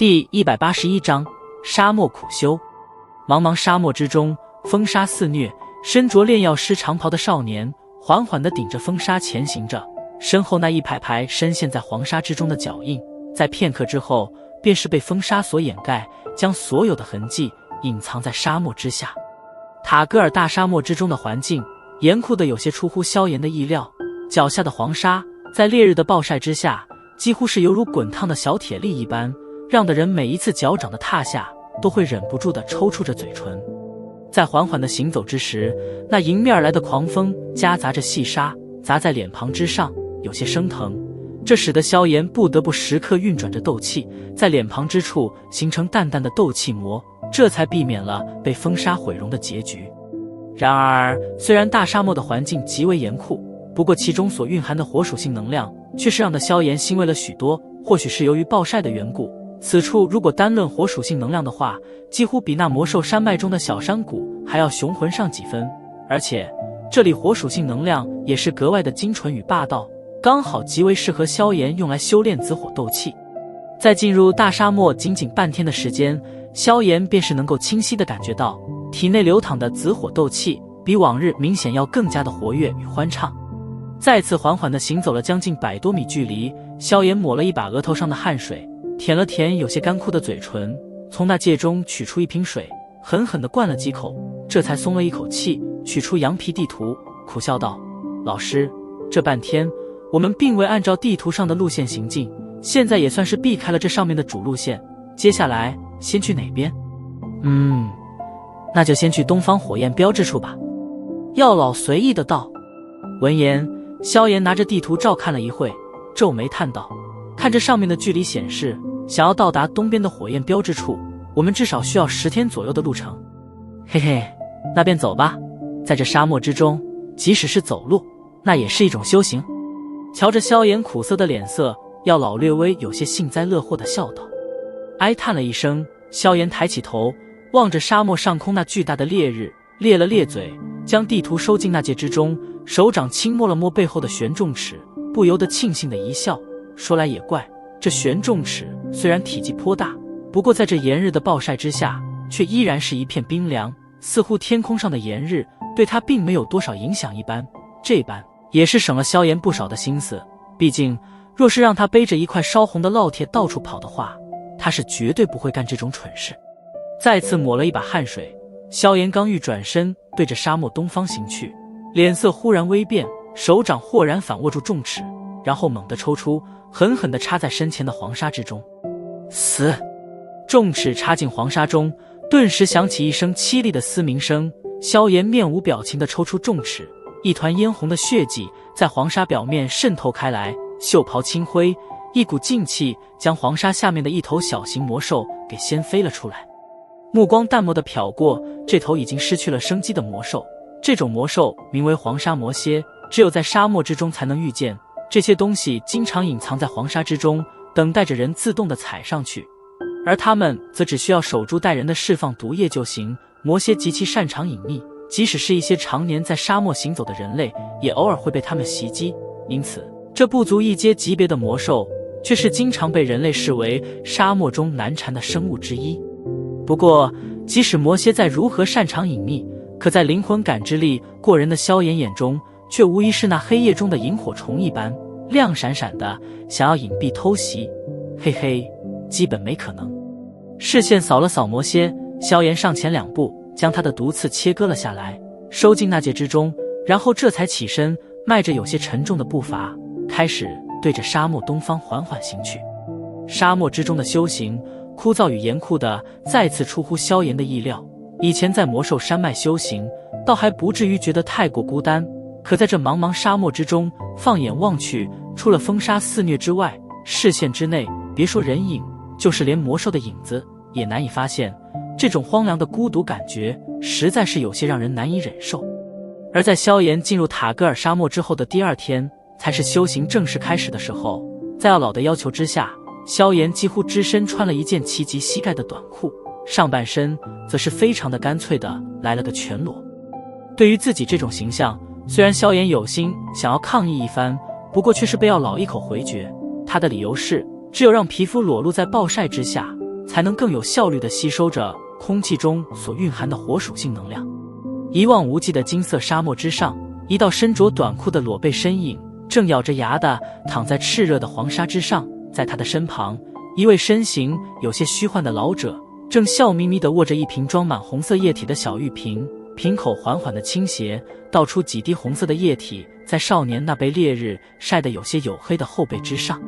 第181章沙漠苦修。茫茫沙漠之中，风沙肆虐，身着炼药师长袍的少年缓缓地顶着风沙前行着，身后那一排排深陷在黄沙之中的脚印，在片刻之后便是被风沙所掩盖，将所有的痕迹隐藏在沙漠之下。塔戈尔大沙漠之中的环境严酷的有些出乎萧炎的意料，脚下的黄沙在烈日的暴晒之下几乎是犹如滚烫的小铁粒一般，让的人每一次脚掌的踏下都会忍不住地抽搐着嘴唇。在缓缓地行走之时，那迎面而来的狂风夹杂着细沙砸在脸庞之上，有些生疼，这使得萧炎不得不时刻运转着斗气，在脸庞之处形成淡淡的斗气膜，这才避免了被风沙毁容的结局。然而虽然大沙漠的环境极为严酷，不过其中所蕴含的火属性能量却是让的萧炎欣慰了许多。或许是由于暴晒的缘故，此处如果单论火属性能量的话，几乎比那魔兽山脉中的小山谷还要雄浑上几分，而且这里火属性能量也是格外的精纯与霸道，刚好极为适合萧炎用来修炼紫火斗气。在进入大沙漠仅仅半天的时间，萧炎便是能够清晰地感觉到体内流淌的紫火斗气比往日明显要更加的活跃与欢畅。再次缓缓地行走了将近100多米距离，萧炎抹了一把额头上的汗水，舔了舔有些干枯的嘴唇，从那戒中取出一瓶水，狠狠地灌了几口，这才松了一口气，取出羊皮地图，苦笑道：老师，这半天我们并未按照地图上的路线行进，现在也算是避开了这上面的主路线，接下来先去哪边？那就先去东方火焰标志处吧。药老随意的道。闻言，萧炎拿着地图照看了一会，皱眉叹道：看这上面的距离显示，想要到达东边的火焰标志处，我们至少需要10天左右的路程。嘿嘿，那便走吧，在这沙漠之中，即使是走路，那也是一种修行。瞧着萧炎苦涩的脸色，药老略微有些幸灾乐祸的笑道。哀叹了一声，萧炎抬起头，望着沙漠上空那巨大的烈日，咧了咧嘴，将地图收进那戒之中，手掌轻摸了摸背后的玄重尺，不由得庆幸的一笑。说来也怪，这玄重尺虽然体积颇大，不过在这炎日的暴晒之下，却依然是一片冰凉，似乎天空上的炎日对它并没有多少影响一般。这般也是省了萧炎不少的心思，毕竟若是让他背着一块烧红的烙铁到处跑的话，他是绝对不会干这种蠢事。再次抹了一把汗水，萧炎刚欲转身对着沙漠东方行去，脸色忽然微变，手掌豁然反握住重尺，然后猛地抽出，狠狠地插在身前的黄沙之中。死！重尺插进黄沙中，顿时响起一声凄厉的嘶鸣声。萧炎面无表情地抽出重尺，一团嫣红的血迹在黄沙表面渗透开来，袖袍轻挥，一股劲气将黄沙下面的一头小型魔兽给掀飞了出来。目光淡漠地瞟过这头已经失去了生机的魔兽，这种魔兽名为黄沙魔蝎，只有在沙漠之中才能遇见。这些东西经常隐藏在黄沙之中，等待着人自动地踩上去，而它们则只需要守株待人地释放毒液就行。魔蝎极其擅长隐秘，即使是一些常年在沙漠行走的人类，也偶尔会被它们袭击，因此这不足一阶级别的魔兽却是经常被人类视为沙漠中难缠的生物之一。不过即使魔蝎再如何擅长隐秘，可在灵魂感知力过人的萧炎眼中，却无疑是那黑夜中的萤火虫一般，亮闪闪的，想要隐蔽偷袭，嘿嘿，基本没可能。视线扫了扫魔蝎，萧炎上前2步，将他的毒刺切割了下来，收进那戒之中，然后这才起身，迈着有些沉重的步伐，开始对着沙漠东方缓缓行去。沙漠之中的修行枯燥与严酷的再次出乎萧炎的意料，以前在魔兽山脉修行倒还不至于觉得太过孤单，可在这茫茫沙漠之中，放眼望去，除了风沙肆虐之外，视线之内别说人影，就是连魔兽的影子也难以发现。这种荒凉的孤独感觉实在是有些让人难以忍受。而在萧炎进入塔戈尔沙漠之后的第2天，才是修行正式开始的时候。在药老的要求之下，萧炎几乎只身穿了一件齐及膝盖的短裤，上半身则是非常的干脆的来了个全裸。对于自己这种形象，虽然萧炎有心想要抗议一番，不过却是被药老一口回绝。他的理由是，只有让皮肤裸露在暴晒之下，才能更有效率地吸收着空气中所蕴含的火属性能量。一望无际的金色沙漠之上，一道身着短裤的裸背身影正咬着牙地躺在炽热的黄沙之上，在他的身旁，一位身形有些虚幻的老者正笑眯眯地握着一瓶装满红色液体的小玉瓶，瓶口缓缓地倾斜，倒出几滴红色的液体，在少年那被烈日晒得有些黝黑的后背之上。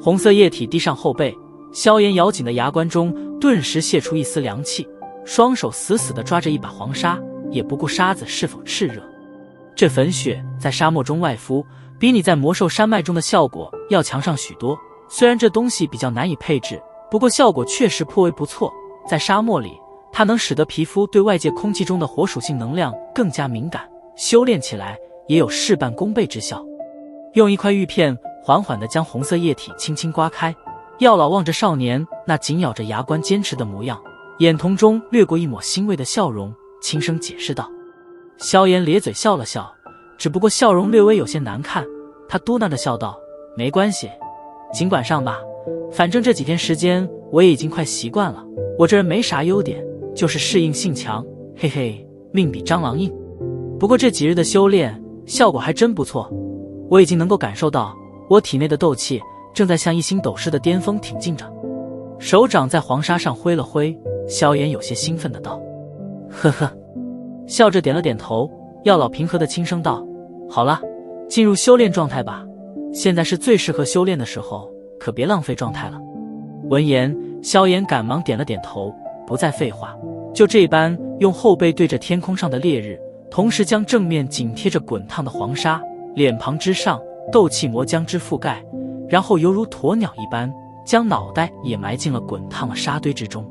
红色液体滴上后背，萧炎咬紧的牙关中顿时泄出一丝凉气，双手死死地抓着一把黄沙，也不顾沙子是否炽热。这粉雪在沙漠中外敷，比你在魔兽山脉中的效果要强上许多。虽然这东西比较难以配置，不过效果确实颇为不错。在沙漠里，它能使得皮肤对外界空气中的火属性能量更加敏感，修炼起来也有事半功倍之效。用一块玉片缓缓地将红色液体轻轻刮开，药老望着少年那紧咬着牙关坚持的模样，眼瞳中掠过一抹欣慰的笑容，轻声解释道。萧炎咧嘴笑了笑，只不过笑容略微有些难看，他嘟囔着笑道：没关系，尽管上吧，反正这几天时间我也已经快习惯了。我这人没啥优点，就是适应性强，嘿嘿，命比蟑螂硬。不过这几日的修炼效果还真不错，我已经能够感受到我体内的斗气正在向一星斗师的巅峰挺进着。手掌在黄沙上挥了挥，萧炎有些兴奋的道：呵呵。笑着点了点头，药老平和的轻声道：好了，进入修炼状态吧，现在是最适合修炼的时候，可别浪费状态了。闻言，萧炎赶忙点了点头，不再废话，就这般用后背对着天空上的烈日，同时将正面紧贴着滚烫的黄沙，脸庞之上斗气膜将之覆盖，然后犹如鸵鸟一般将脑袋也埋进了滚烫的沙堆之中。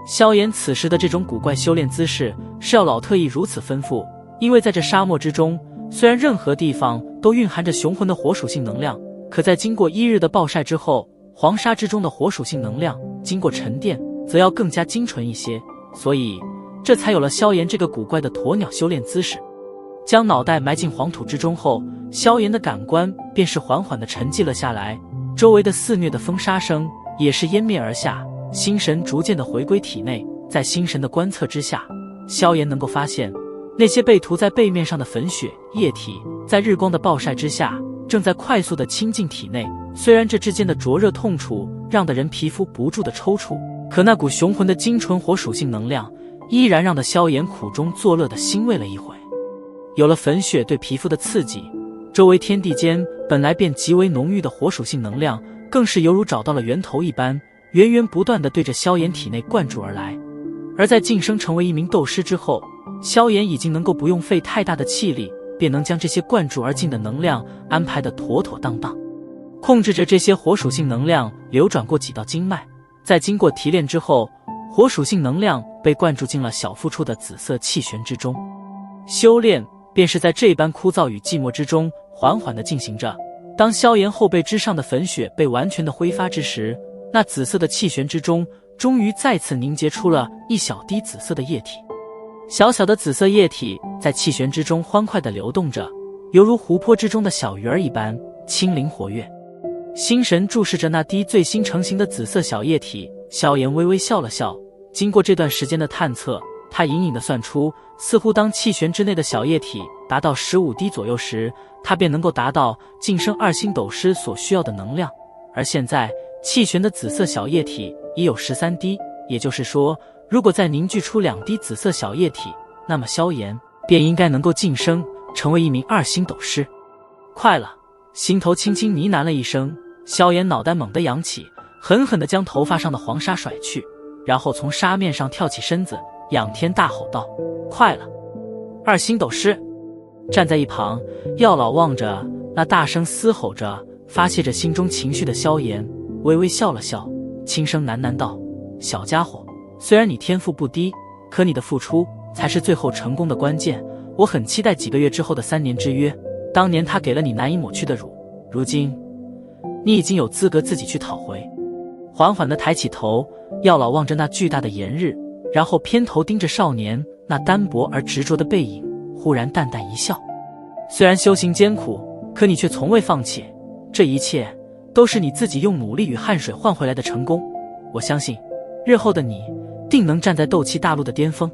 萧炎此时的这种古怪修炼姿势是药老特意如此吩咐，因为在这沙漠之中，虽然任何地方都蕴含着雄浑的火属性能量，可在经过1日的暴晒之后，黄沙之中的火属性能量经过沉淀则要更加精纯一些，所以这才有了萧炎这个古怪的鸵鸟修炼姿势。将脑袋埋进黄土之中后，萧炎的感官便是缓缓地沉寂了下来，周围的肆虐的风沙声也是湮灭而下，心神逐渐地回归体内。在心神的观测之下，萧炎能够发现那些被涂在背面上的粉雪液体在日光的暴晒之下正在快速地侵进体内。虽然这之间的灼热痛楚让得人皮肤不住的抽搐，可那股雄浑的精纯火属性能量依然让得萧炎苦中作乐地欣慰了一回。有了粉雪对皮肤的刺激，周围天地间本来便极为浓郁的火属性能量更是犹如找到了源头一般，源源不断地对着萧炎体内灌注而来。而在晋升成为一名斗师之后，萧炎已经能够不用费太大的气力，便能将这些灌注而进的能量安排得妥妥当当。控制着这些火属性能量流转过几道经脉，在经过提炼之后，火属性能量被灌注进了小腹处的紫色气旋之中。修炼便是在这般枯燥与寂寞之中缓缓地进行着。当萧炎后背之上的粉雪被完全的挥发之时，那紫色的气旋之中终于再次凝结出了一小滴紫色的液体。小小的紫色液体在气旋之中欢快地流动着，犹如湖泊之中的小鱼儿一般轻灵活跃。心神注视着那滴最新成型的紫色小液体，萧炎微微笑了笑。经过这段时间的探测，他隐隐地算出，似乎当气旋之内的小液体达到15滴左右时，他便能够达到晋升2星斗师所需要的能量。而现在气旋的紫色小液体已有13滴，也就是说，如果再凝聚出2滴紫色小液体，那么萧炎便应该能够晋升成为一名2星斗师。快了！心头轻轻呢喃了一声，萧炎脑袋猛地扬起，狠狠地将头发上的黄沙甩去，然后从沙面上跳起身子，仰天大吼道：快了！2星斗师！站在一旁，药老望着那大声嘶吼着发泄着心中情绪的萧炎，微微笑了笑，轻声喃喃道：小家伙，虽然你天赋不低，可你的付出才是最后成功的关键。我很期待几个月之后的3年之约，当年他给了你难以抹去的辱，如今你已经有资格自己去讨回。缓缓地抬起头，药老望着那巨大的炎日，然后偏头盯着少年那单薄而执着的背影，忽然淡淡一笑。虽然修行艰苦，可你却从未放弃，这一切都是你自己用努力与汗水换回来的成功。我相信，日后的你定能站在斗气大陆的巅峰。